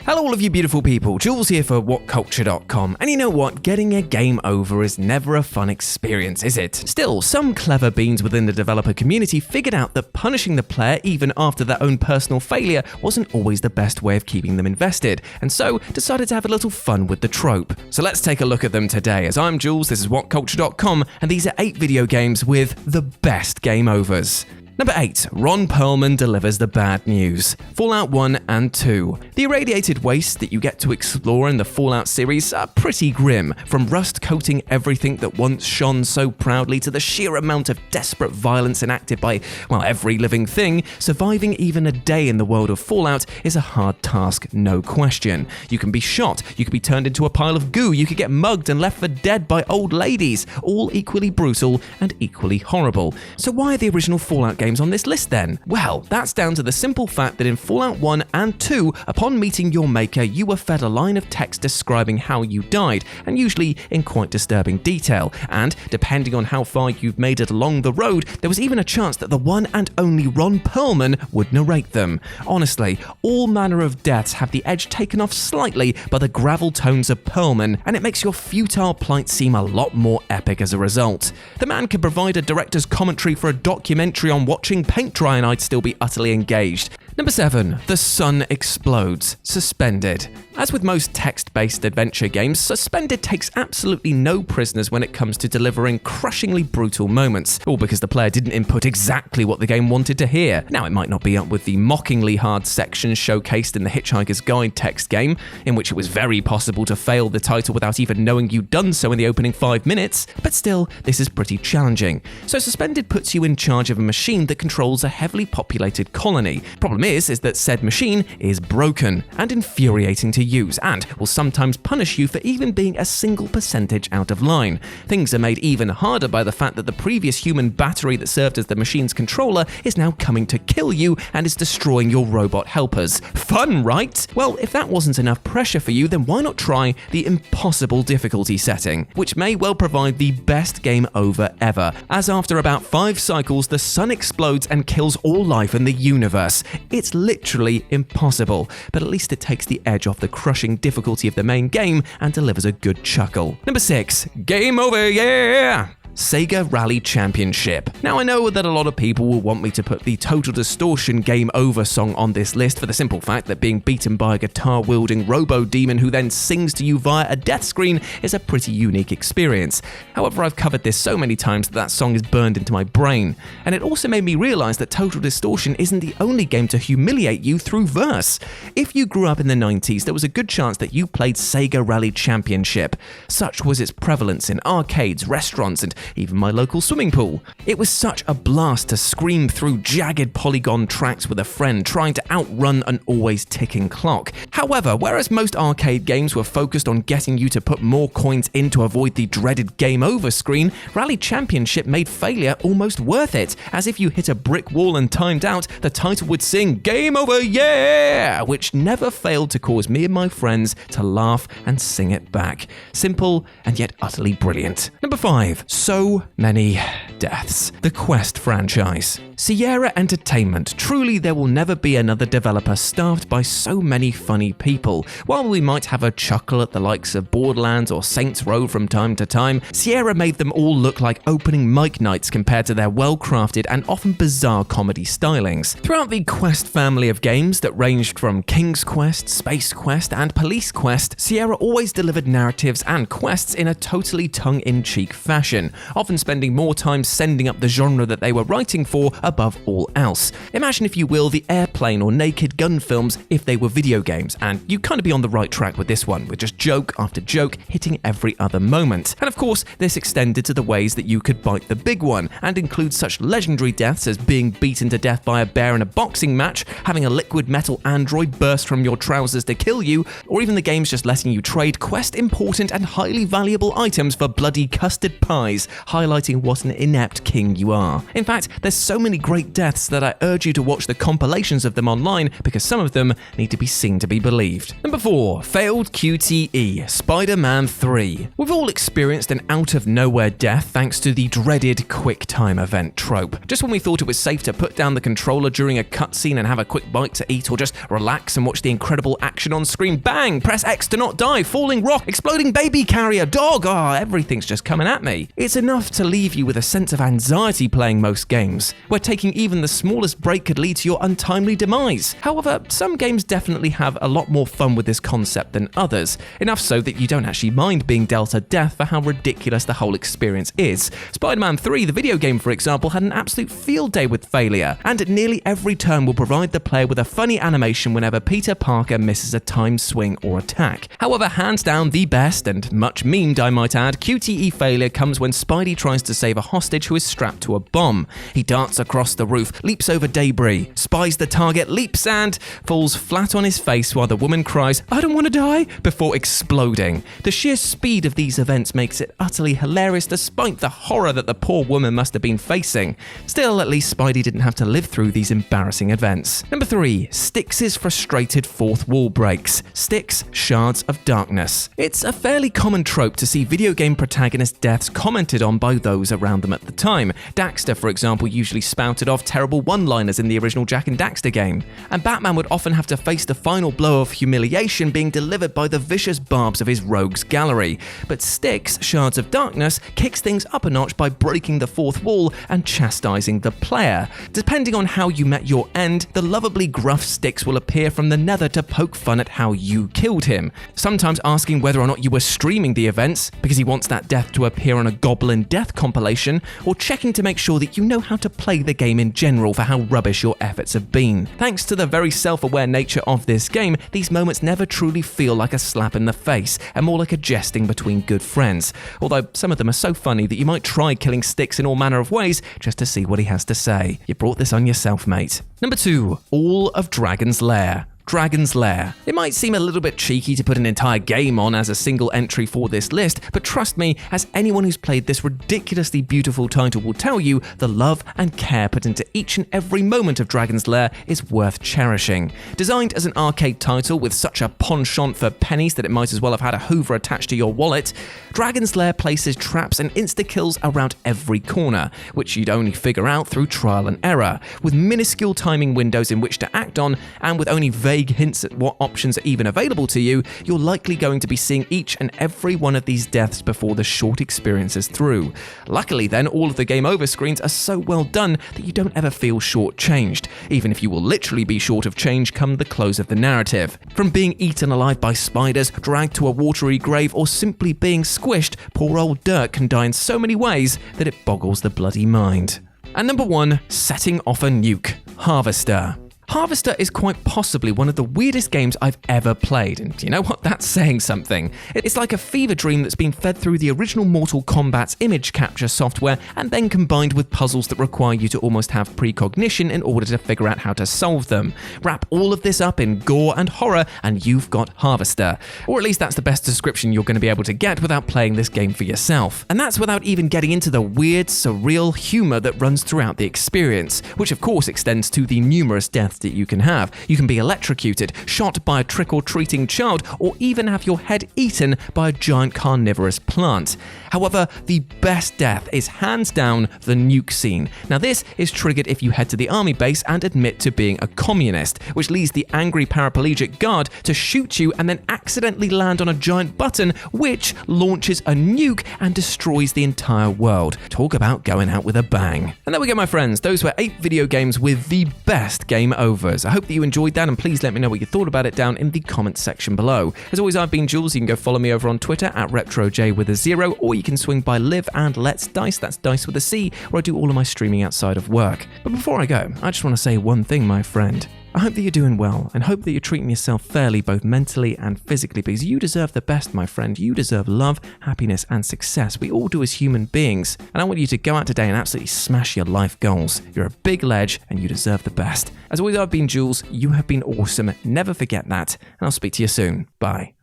Hello all of you beautiful people, Jules here for WhatCulture.com, and you know what, getting a game over is never a fun experience, is it? Still, some clever beans within the developer community figured out that punishing the player even after their own personal failure wasn't always the best way of keeping them invested, and so decided to have a little fun with the trope. So let's take a look at them today, as I'm Jules, this is WhatCulture.com, and these are 8 video games with the best game overs. Number 8. Ron Perlman delivers the bad news. Fallout 1 and 2. The irradiated waste that you get to explore in the Fallout series are pretty grim, from rust coating everything that once shone so proudly to the sheer amount of desperate violence enacted by, well, every living thing. Surviving even a day in the world of Fallout is a hard task, no question. You can be shot, you could be turned into a pile of goo, you could get mugged and left for dead by old ladies, all equally brutal and equally horrible. So why are the original Fallout games on this list then? Well, that's down to the simple fact that in Fallout 1 and 2, upon meeting your maker, you were fed a line of text describing how you died, and usually in quite disturbing detail. And depending on how far you've made it along the road, there was even a chance that the one and only Ron Perlman would narrate them. Honestly, all manner of deaths have the edge taken off slightly by the gravel tones of Perlman, and it makes your futile plight seem a lot more epic as a result. The man could provide a director's commentary for a documentary on watching paint dry and I'd still be utterly engaged. Number 7. The Sun Explodes. Suspended. As with most text-based adventure games, Suspended takes absolutely no prisoners when it comes to delivering crushingly brutal moments, all because the player didn't input exactly what the game wanted to hear. Now, it might not be up with the mockingly hard sections showcased in the Hitchhiker's Guide text game, in which it was very possible to fail the title without even knowing you'd done so in the opening 5 minutes, but still, this is pretty challenging. So Suspended puts you in charge of a machine that controls a heavily populated colony. Problem is that said machine is broken and infuriating to use, and will sometimes punish you for even being a single percentage out of line. Things are made even harder by the fact that the previous human battery that served as the machine's controller is now coming to kill you and is destroying your robot helpers. Fun, right? Well, if that wasn't enough pressure for you, then why not try the impossible difficulty setting, which may well provide the best game over ever, as after about 5 cycles, the sun explodes and kills all life in the universe. It's literally impossible, but at least it takes the edge off the crushing difficulty of the main game and delivers a good chuckle. Number 6. Game over, yeah! SEGA Rally Championship. Now, I know that a lot of people will want me to put the Total Distortion Game Over song on this list for the simple fact that being beaten by a guitar-wielding robo-demon who then sings to you via a death screen is a pretty unique experience. However, I've covered this so many times that song is burned into my brain. And it also made me realize that Total Distortion isn't the only game to humiliate you through verse. If you grew up in the 90s, there was a good chance that you played SEGA Rally Championship. Such was its prevalence in arcades, restaurants, and even my local swimming pool. It was such a blast to scream through jagged polygon tracks with a friend trying to outrun an always ticking clock. However, whereas most arcade games were focused on getting you to put more coins in to avoid the dreaded game over screen, Rally Championship made failure almost worth it, as if you hit a brick wall and timed out, the title would sing "Game over, yeah!" which never failed to cause me and my friends to laugh and sing it back. Simple and yet utterly brilliant. Number 5. So many deaths. The Quest franchise. Sierra Entertainment. Truly, there will never be another developer staffed by so many funny people. While we might have a chuckle at the likes of Borderlands or Saints Row from time to time, Sierra made them all look like opening mic nights compared to their well-crafted and often bizarre comedy stylings. Throughout the Quest family of games that ranged from King's Quest, Space Quest, and Police Quest, Sierra always delivered narratives and quests in a totally tongue-in-cheek fashion, often spending more time sending up the genre that they were writing for above all else. Imagine, if you will, the Airplane or Naked Gun films if they were video games, and you kind of be on the right track with this one, with just joke after joke hitting every other moment. And of course, this extended to the ways that you could bite the big one, and includes such legendary deaths as being beaten to death by a bear in a boxing match, having a liquid metal android burst from your trousers to kill you, or even the games just letting you trade quest important and highly valuable items for bloody custard pies. highlighting what an inept king you are. In fact, there's so many great deaths that I urge you to watch the compilations of them online because some of them need to be seen to be believed. Number 4. Failed QTE, Spider-Man 3. We've all experienced an out-of-nowhere death thanks to the dreaded QuickTime event trope. Just when we thought it was safe to put down the controller during a cutscene and have a quick bite to eat or just relax and watch the incredible action on screen, bang! Press X to not die, falling rock, exploding baby carrier, dog, everything's just coming at me. It's enough to leave you with a sense of anxiety playing most games, where taking even the smallest break could lead to your untimely demise. However, some games definitely have a lot more fun with this concept than others, enough so that you don't actually mind being dealt a death for how ridiculous the whole experience is. Spider-Man 3, the video game for example, had an absolute field day with failure, and nearly every turn will provide the player with a funny animation whenever Peter Parker misses a time swing or attack. However, hands down the best, and much memed I might add, QTE failure comes when Spidey tries to save a hostage who is strapped to a bomb. He darts across the roof, leaps over debris, spies the target, leaps and falls flat on his face while the woman cries, "I don't want to die," before exploding. The sheer speed of these events makes it utterly hilarious despite the horror that the poor woman must have been facing. Still, at least Spidey didn't have to live through these embarrassing events. Number 3. STYX'S frustrated fourth wall breaks. STYX'S Shards of Darkness. It's a fairly common trope to see video game protagonist deaths commented on by those around them at the time. Daxter, for example, usually spouted off terrible one-liners in the original Jak and Daxter game, and Batman would often have to face the final blow of humiliation being delivered by the vicious barbs of his rogues gallery. But STYX'S Shards of Darkness kicks things up a notch by breaking the fourth wall and chastising the player. Depending on how you met your end, the lovably gruff Styx will appear from the nether to poke fun at how you killed him, sometimes asking whether or not you were streaming the events because he wants that death to appear on a Goblin Death compilation, or checking to make sure that you know how to play the game in general for how rubbish your efforts have been. Thanks to the very self-aware nature of this game, these moments never truly feel like a slap in the face and more like a jesting between good friends, although some of them are so funny that you might try killing Styx in all manner of ways just to see what he has to say. You brought this on yourself, mate. Number 2. All of Dragon's Lair. Dragon's Lair. It might seem a little bit cheeky to put an entire game on as a single entry for this list, but trust me, as anyone who's played this ridiculously beautiful title will tell you, the love and care put into each and every moment of Dragon's Lair is worth cherishing. Designed as an arcade title with such a penchant for pennies that it might as well have had a Hoover attached to your wallet, Dragon's Lair places traps and insta-kills around every corner, which you'd only figure out through trial and error, with minuscule timing windows in which to act on, and with only vague hints at what options are even available to you, you're likely going to be seeing each and every one of these deaths before the short experience is through. Luckily then, all of the game over screens are so well done that you don't ever feel short-changed, even if you will literally be short of change come the close of the narrative. From being eaten alive by spiders, dragged to a watery grave, or simply being squished, poor old Dirk can die in so many ways that it boggles the bloody mind. And number 1, setting off a nuke. Harvester. Harvester is quite possibly one of the weirdest games I've ever played, and you know what? That's saying something. It's like a fever dream that's been fed through the original Mortal Kombat's image capture software and then combined with puzzles that require you to almost have precognition in order to figure out how to solve them. Wrap all of this up in gore and horror and you've got Harvester. Or at least that's the best description you're going to be able to get without playing this game for yourself. And that's without even getting into the weird, surreal humor that runs throughout the experience, which of course extends to the numerous deaths that you can have. You can be electrocuted, shot by a trick-or-treating child, or even have your head eaten by a giant carnivorous plant. However, the best death is hands down the nuke scene. Now this is triggered if you head to the army base and admit to being a communist, which leads the angry paraplegic guard to shoot you and then accidentally land on a giant button which launches a nuke and destroys the entire world. Talk about going out with a bang. And there we go, my friends. Those were 8 video games with the best game overs. I hope that you enjoyed that, and please let me know what you thought about it down in the comments section below. As always, I've been Jules. You can go follow me over on Twitter at RetroJ with a 0, or you can swing by Live and Let's Dice, that's Dice with a C, where I do all of my streaming outside of work. But before I go, I just want to say one thing, my friend. I hope that you're doing well, and hope that you're treating yourself fairly both mentally and physically, because you deserve the best, my friend. You deserve love, happiness, and success. We all do as human beings, and I want you to go out today and absolutely smash your life goals. You're a big ledge, and you deserve the best. As always, I've been Jules. You have been awesome. Never forget that, and I'll speak to you soon. Bye.